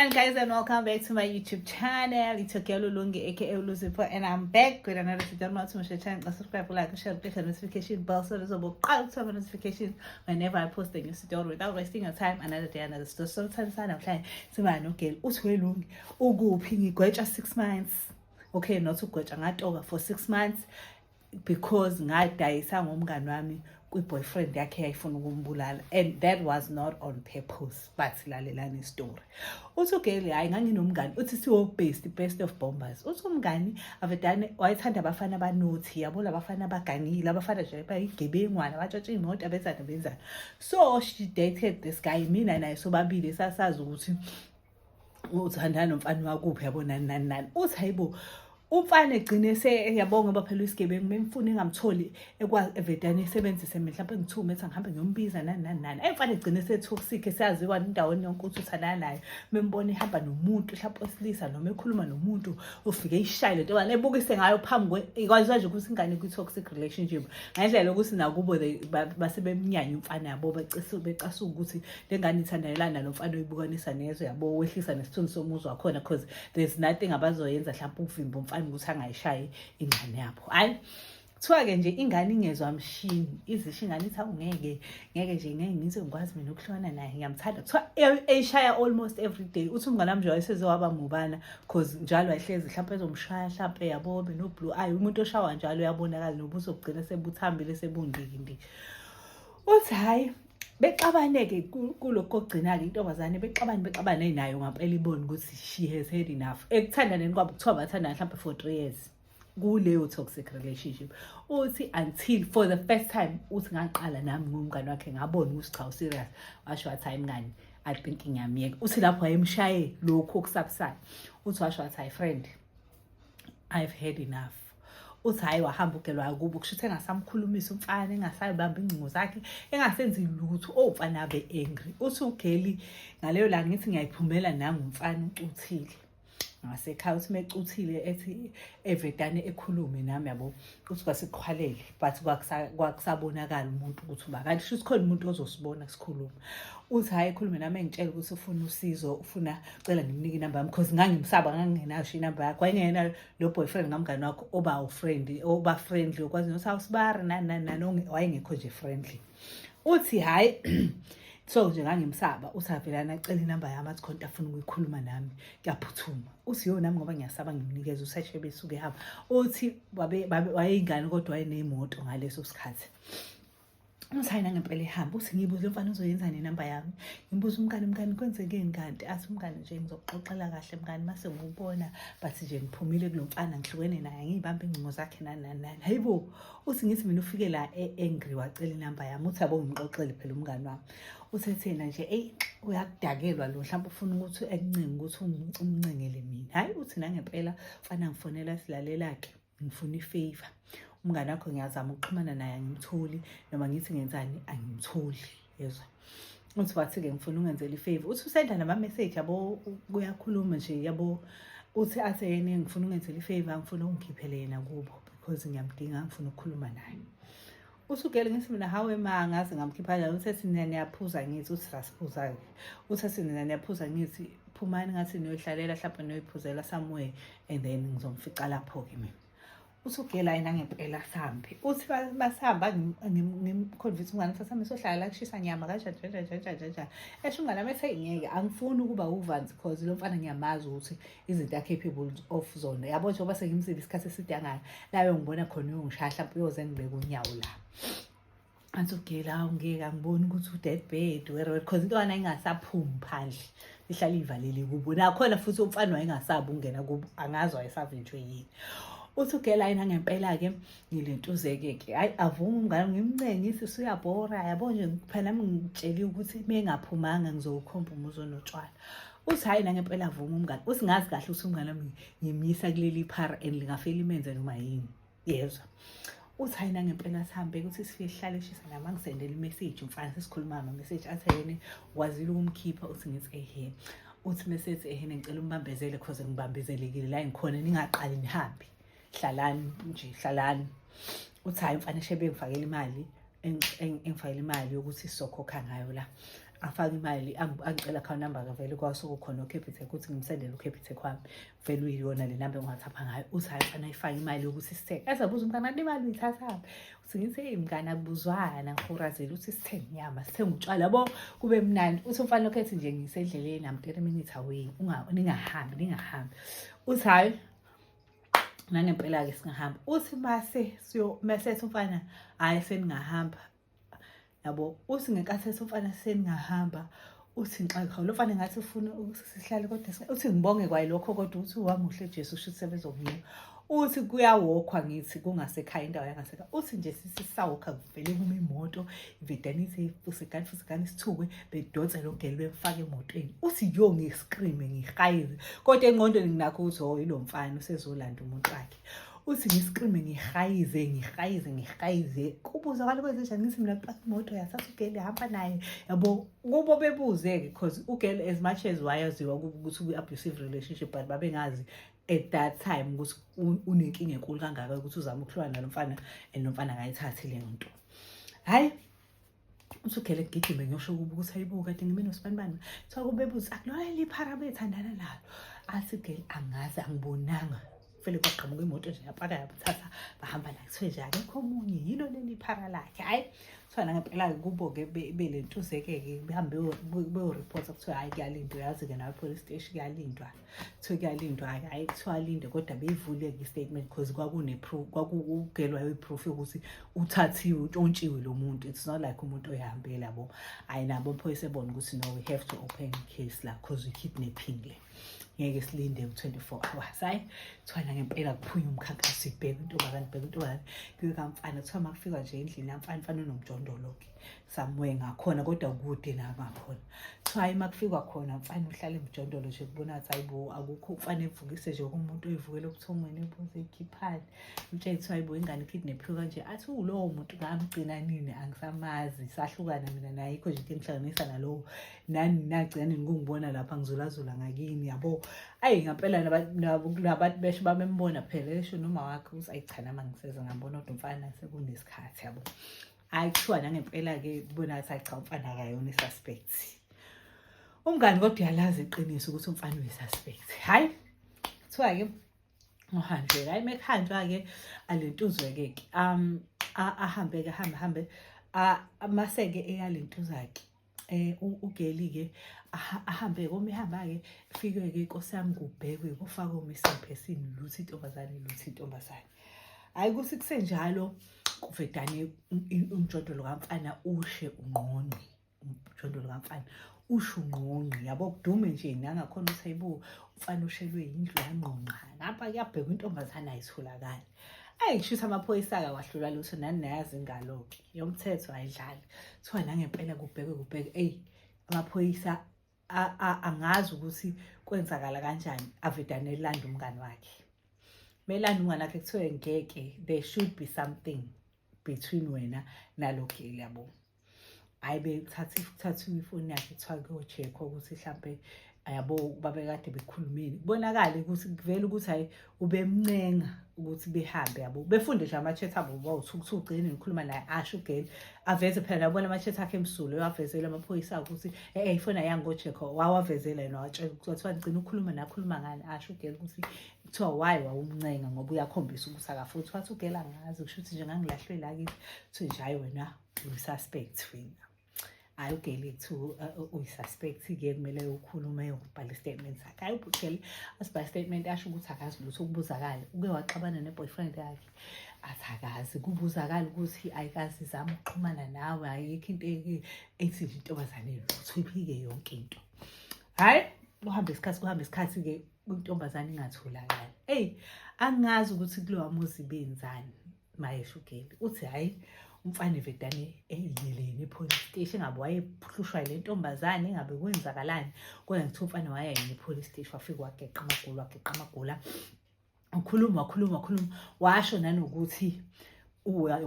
Hi guys and welcome back to my YouTube channel. It's Okelo Lungi aka Lucifer and I'm back with another video. Not to my channel, subscribe, like, share, click the notification bell so there's about notifications whenever I post a new video without wasting your time. Another day, another story. Sometimes I'm trying to man okay. Uswelungi ugu pingi gwecha 6 months. Okay, not to gwecha ngatoka for 6 months because ngadayisa ngomngani wami boyfriend yakhe ayifuna ukumbulala, and that was not on purpose, but silalelani story. Uthugeli hayi nganginomngani uthi siwo best of bombers. Uthi umngani avedane wayethanda abafana abanothi, yabona abafana abaganile, abafana nje bayigebengwana batshontsha imoto abezana. So she dated this guy, mina naye sobabili sasazi ukuthi uthandana nomfana wakuphi yabona nani. Uthi hayibo umfana egcine yabonga baphela isigebengu memfuna engamtholi ekwavedane esebenzise mina mhlawumbe ngithume ethi ngihambe ngiyombiza nani. Emfana egcine toxic esaziwa indaweni yonke ukuthi uthandana naye. Membona ehamba nomuntu mhlawumbe osilisa noma ekhuluma nomuntu ufike ishaya lento bani ebukise ngayo phambi ikwazi nje ukuthi ingane kwi toxic relationship. Ngendlela ukuthi nakubo basebemnyanya umfana yabo becasa ukuthi lengane ithandana nomfana oyibukanisa nezwe yabo wehlisa nesithunzi somuzwa wakhona because there's nothing abazoyenza mhlawumbe ukuvimba umfana ukuthi angayishayi ingane yabo. Hayi kuthiwa-ke nje ingane ingezwa mshini izisho ingane ithi ngeke nje ngeke ngikwazi mina ukuhlukana naye ngiyamthanda. Kuthiwa eyishaya almost every day. Uthi umngane wami nje wayeseze waba mubana because njalo wayehlezi mhlawumbe ezomshaya mhlawumbe yabo no blue eye umuntu oshawa njalo uyabonakala nobuso bugcina sebuthambile sebundiki. Uthi hayi bexabaneke kuloko ogcina-ke intombazane bexabane nayo ngampela ibona ukuthi she has had enough. Ekuthandaneni kwabo kuthiwa bathandana mhlawumbe for 3 years kuleyo toxic relationship. Uthi until for the first time uthi ngaqala nami ngumngane wakhe ngabona ukuthi cha serious, washo wathi hayi mngani I think ngiyamiyeka. Uthi lapho wayemshaye lokho okusabusayo uthi washo wathi hayi friend I've had enough. Uthi hayi wahamba ugelwa kubo kusho ukuthi engasamkhulumisa umfana engasayibamba ingcingo zakhe engasenzi lutho umfana abe angry. Uthi ugeli ngaleyo la ngithi ngiyayiphumela nami umfana ucuthile ngasekhaya uthi mecuthile ethi evedane ekhulume nami yabo uthi kwasiqhwalele but kwakusabonakala umuntu ukuthi uba kanti sho sikhona umuntu ozosibona sikhuluma. Uthi hayi ekhulume nami engitshela ukuthi ufuna usizo ufuna cela ngimnike inamba yami because ngangimsaba ngangingenayo inamba yakhe wayengena lo boyfriend ngamngani wakho oba friendly ukwazi ukuthi awusibari nani wayengekho nje friendly. Uthi hayi so nje ngangimsaba uthi avelana acela inamba yami athi khona afuna ukuyikhuluma nami kuyaphuthuma. Uthi yo nami ngoba ngiyasaba ngimnikeza usashe besuke ehamba. Uthi wayeyingane kodwa wayenemoto ngaleso sikhathi. Uthi hayi nangempela ehamba uthi ngibuze umfana uzoyenza nenamba yami. Ngibuza umngane kwenzekeni kanti athi umngane nje ngizokuxoxela kahle mngane mase ngubona but nje ngiphumile kulomfana ngihlukene naye ngibamba ingcingo zakhe nani. Hayibo uthi ngithi mina ufike la angry wacela inamba yami uthi abo ngixoxele phela umngane wami. Uthi thina nje uyakudakelwa lo mhlawumbe ufuna ukuthi ekuncinge ukuthi umncengele mina. Hayi uthi nangempela ufana ngifonela silalela-ke ngifuna ifavor umngane wakho ngiyazama ukuxhumana naye angimtholi noma ngithi ngenzani angimtholi yezwa. Uthi wathi-ke ngifuna ungenzele ifavor uthi usenda nama-message yabo kuyakhuluma nje yabo. Uthi athi yena ngifuna ungenzele ifavor ngifuna ungikhiphele yena kubo because ngiyamdinga ngifuna ukukhuluma naye. Uthi ugele ngithi mina hawe ma ngaze ngamkhipha njalo. Uthi thina niyaphuza ngithi uthi rasiphuza-ke. Uthi thina niyaphuza ngithi phumani ngathi niyohlalela mhlawumbe niyoyiphuzela somewhere and then ngizomfica lapho-ke mina. Uthi ugela yena ngempela sambe. Uthi basihamba ngimconvince umngane ukuthi sami sohlala la kushisa nyama kanjani. Esho umngane wami ethi ngeke angifuni ukuba uvanzi because lo mfana ngiyamazi ukuthi izinto capable of zona yabo njengoba sengimzile isikhathi eside ngayo layo ngibona khona uyongishaya mhlawumbe uyoze ngibeke unyawo la. Anti ugela ngeke angiboni ukuthi u-dead bed where because into yana ingasaphumi phandle ihlala ivalele kubo nakhona futhi umfana wayengasabi ungena kubo angazi wayesavinjwe yini. Uthi ugela yena ngempela-ke ngilentuzeke-ke hayi avuma umngane ngimncenge ngithi usuyabhora yabo nje phela nami ngitsheliwe ukuthi mengaphumanga ngizowukhomba umuzo notshwala. Uthi hayi nangempela avuma umngane uthi ngazi kahle ukuthi umngane wami ngimyisa kuleli phara and lingafeli imenze noma yini yezwa. Uthi hayi nangempela sihambe ukuthi sifihlale eshisa nami angisendele imessage umfana sesikhuluma ama-message athi yena wazile ukumkhipha. Uthi ngithi ehe. Uthi mesethi ehe ngicela umbambezele because ngibambezelekile la ngikhona ningaqali nihambe hlalani nje hlalani. Uthi hayi mfana shebe ngifakela imali engifakela imali yokuthi sizokhokha ngayo la. afake imali angicela account number vele kwasukukhona uCapitec ukuthi ngimsendele uCapitec wami vele uyiyona le number engiwathapha ngayo uthi hayi mfana ayifake imali yokuthi sithenge ezabuza umntana imali uyithathaphi uthi ngithi mngane akubuzwana ngihorazela uthi sithenge inyama sithenge utshwala yabo kube mnandi uthi umfana lokhethi nje ngisendleleni am 30 minutes away ningahambi uthi hayi nangempela ke singahamba uthi mase umfana hayi seningahamba yabo uthi ngenkathi umfana seningahamba uthi ngixakha lo mfana ngathi ufuna ukuthi sihlale kodwa uthi ngibonge kwayilokho kodwa uthi wamuhle Jesu usho ukuthi sebezokunika uthi kuyawokhwa ngithi kungasekhaya indawo yangasekhaya uthi nje sisawokha kuvele kuma imoto ivedanithi fusikani sithukwe bedonsa lo geli bemfaka emotweni uthi yo ngiscream ngihayize kodwa engqondweni nginakho uthi ho yilo mfana usezolanda umuntu wakhe uthi ngiscream ngihayize kubuza kwalo kwenzenjani ngithi mina phakathi imoto yasatha ugeli hamba naye yabo kubo bebuzeke because ugeli as much as wayaziwa ukuthi ubi-abusive relationship but babengazi at that time ukuthi unenkinga enkulu kangaka ukuthi uzama ukuhlwana nalo mfana nomfana ngayithathi le nto hayi usukele gidime ngiyosho kuba ukuthi hayibuka kade ngimene osibanibani kuthiwa kubebuza akulola liphara bethandana nalo athi geli angazi angibonanga vele kwaqhamuka imoto nje yapaka yabuthatha bahamba la kuthiwe nje akekho omunye yilo leli phara lakhe hayi kuthiwa ngempela kubo-ke belentuzeke-ke behambe beyoripota kuthiwa hayi kuyalindwa yazi-ke nawe police station kuyalindwa kuthiwe kuyalindwa hayi kuthiwa linde kodwa beyivule-ke i-statement because kwakugelwayo i-proof yokuthi uthathiwe utshontshiwe lo muntu it's not like umuntu oyihambele yabo hayi nabo phoyisa ebona ukuthi no we have to open case la because we kidnapping le ngeke silinde u24 hours hayi kuthiwa ngempela kuphunya umkhankaso ibheka intombazane kamfana kuthiwa makufika nje endlini yamfana unomjondolo-ke somewhere ngakhona kodwa kude nangakhona kuthiwa hayi makufika khona mfana uhlala emjondolo nje kubona ukuthi hayibo akukho kufanele ivukise nje umuntu oyivukele ubuthongweni ebuze ikhiphani utshela kuthiwa hayibo ingane ikidnaphiwe kanje athi ulowo muntu ngamgcina nini angisamazi sahlukana mina naye yikho nje ngihlanganisa nalowo nani nagcina nini kungibona lapha ngizulazula ngakini yabo ayi ngempela nabantu besho bamembona phela esho noma wakhe ukuthi ayichana mangiseza ngambona kodwa umfana sekunesikhathi yabo hayi kuthiwa nangempela-ke kubona ukuthi cha umfana akayona i-suspect umngani kodwa uyalazi iqiniso ukuthi umfana uyi-suspect hayi kuthiwa-ke uhanjwe-ke hayi mekuhanjwa-ke alentuzwe-ke ahambe-ke hambe amase-ke eyalentuzake ugeli-ke ahambe uma ehamba-ke fike-ke inkosi yami kubhekwe kufake umisephesini lutho intombazane hayi kuthi kusenjalo kuvedane umjondolo kamfana ushe unqonqe umjondolo kamfana usho unqonqe yabo kudume nje nangakhona ukuthi hayibo umfana ushelwe yindlu yanqonqa ngapha kuyabhekwa intombazane ayitholakala ayishisa amaphoyisa-ke wahlula lutho nani nayazi ingalo-ke yomthetho ayidlali kuthiwa nangempela kubheke amaphoyisa angazi ukuthi kwenzakala kanjani avedane elanda umngani wakhe melanda umngani wakhe kuthiwe ngeke there should be something between wena nalo geli yabo hayi bethathiwe ifoni yakhe kuthiwa kuyo-check-wa ukuthi mhlampe yabo babekade bekhulumile kubonakale ukuthi kuvele ukuthi hayi ubemncenga ukuthi behambe yabo befunde nje ama-chat abo bawuthi ugcine nikhuluma naye asho ugeli aveze phela nabona ama-chat akhe emsulwa wavezela amaphoyisa akho ukuthi ifoni ayango-check-a wawavezela yena watshela kuthiwa ngigcina ukhuluma nakhuluma ngani asho ugeli ukuthi kuthiwa why wawumncenga ngoba uyakhombisa ukuthi akafuthi wathi ugeli angazi kusho ukuthi nje ngangilahlwe la kithi kuthiwe nje hayi wena uyi-suspect wena hayi ugeli kuthiwa uyi-suspect-ke kumele ukhulume ubhale i-statement sakhe hayi ugeli asibhale i-statement asho ukuthi akazi lutho ukubuzakala uke waxabana ne-boyfriend yakhe athi akazi kubuzakala ukuthi ayikazi zama ukuxhumana nawe ayikho into ethi nje intombazane lutho iphike yonke into hayi kuhambe isikhathi-ke intombazane ingatholakali angazi ukuthi kulowa muzi benzani mayesho ugeli uthi hayi umfana evedane eyileni e-police station engabe wayehlushwa ile ntombazane engabe kwenzakalani kodwa ngithiwa umfana waya yini e-police station wafika wageqa amagula ukhuluma washo nanokuthi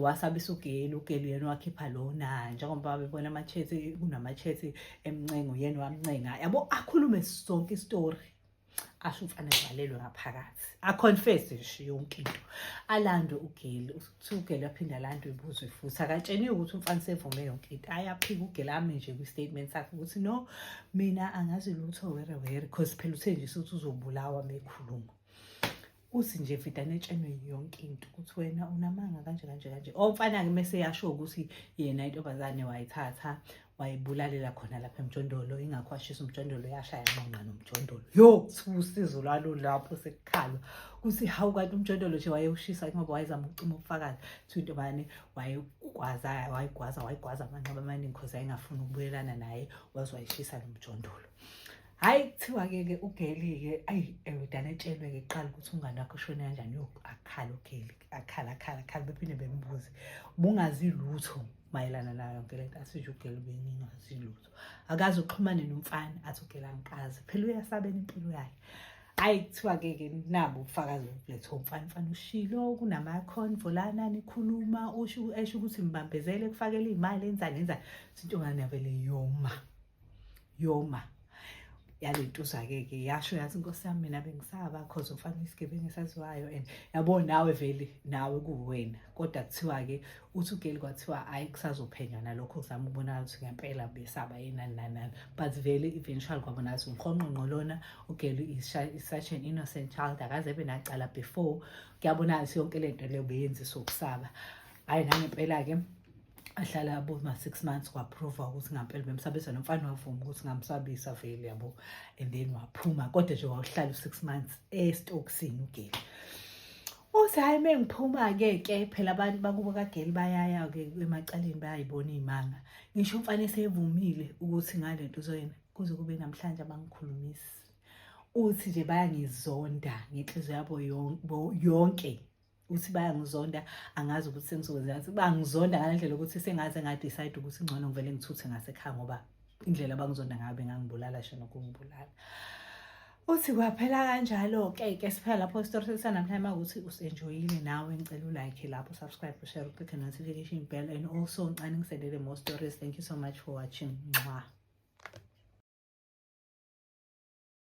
wasabisa ugeli yena wakhipha lona njengoba bebona ama-chat kunama-chat emncengo yena wamncenga yabo akhulume sonke istory asho umfana evalelwe ngaphakathi aconfess nje yonke into alando uGeli uthi uGeli yaphinda lando ibuzwe futhi akatsheni ukuthi umfana sevume yonke into ayaphika uGeli ame nje kwi-statement sakhe ukuthi no mina angazi lutho were because phela uthe nje ukuthi uzobulawa mekhuluma uthi nje vidane etshenwe yonke into ukuthi wena unamanga kanje omfana-ke mase yasho ukuthi yena intombazane wayithatha wayibulalela khona lapha emjondolo ingakho washisa umjondolo yashaya nqonqa nomjondolo yo usizo lwalo lapho sekukhalwa kuthi hawu kanti umjondolo nje wayewushisa ngoba wayezama ukucima ubufakazithi intobane wayigwaza amanqaba amaningi because ayengafuni ukubuyelana naye waze wayishisa nomjondolo. Hayi kuthiwa-ke uGeli-ke evedane etshelwe-ke kuqala ukuthi umngane wakhe ushone kanjani akhala uGeli akhala bephinde bembuze bungazi lutho mayelana nayo yonke lento asisho uGeli bengingazi lutho akaze uxhumane nomfana athi uGeli angikazi phela uyasabela impilo yakhe. Hayi kuthiwa-ke nabo ubufakazi bokuletha umfana ushilo kunama-convo lana nikhuluma esho ukuthi mbambezele kufakele iy'mali enzani intombazane yavele yoma yalentuza-ke yasho yathi inkosi yami mina bengisaba cause umfana isigebengu esaziwayo and yabo nawe vele nawe kuwena kodwa kuthiwa-ke uthi uGeli kwathiwa hayi kusazophenywa nalokho kuzama ukubonakala ukuthi ngempela besaba yenani but vele eventually kwabonakala ukuthi umkhonqonqo lona uGeli is such an innocent child akaze ebe nacala before kuyabonakala ukuthi yonke lento leyo beyenzisa ukusaba hhayi nangempela-ke ahlala yabo ma-6 months kwaprova ukuthi ngampela bemsabisa nomfana wavuma ukuthi ngamsabisa vele yabo and then waphuma kodwa nje wawuhlala u-6 months estokisini uGeli uthi hayi mengiphuma-ke phela abantu bakubo kaGeli bayaya-ke emacaleni bayayibona iy'manga ngisho umfana esevumile ukuthi ngale nto uzoyena kuze kube namhlanje abangikhulumisi uthi nje bayangizonda ngenhliziyo yabo yonke uthi bayangizonda angazi ukuthi sengizokwenzela ukuthi bangizonda ngalendlela ukuthi sengaze ngadecide ukuthi ngcono ngivele ngithuthe ngasekhaya ngoba indlela abangizonda ngayo bengangibulala shona kungibulala. Uthi kwaphela kanjalo-ke siphela lapho isitori sesanamhlanje ukuthi usenjoyile nawe ngicela ulike lapho subscribe share click on notification bell and also ngicela ngisendele more stories. Thank you so much for watching.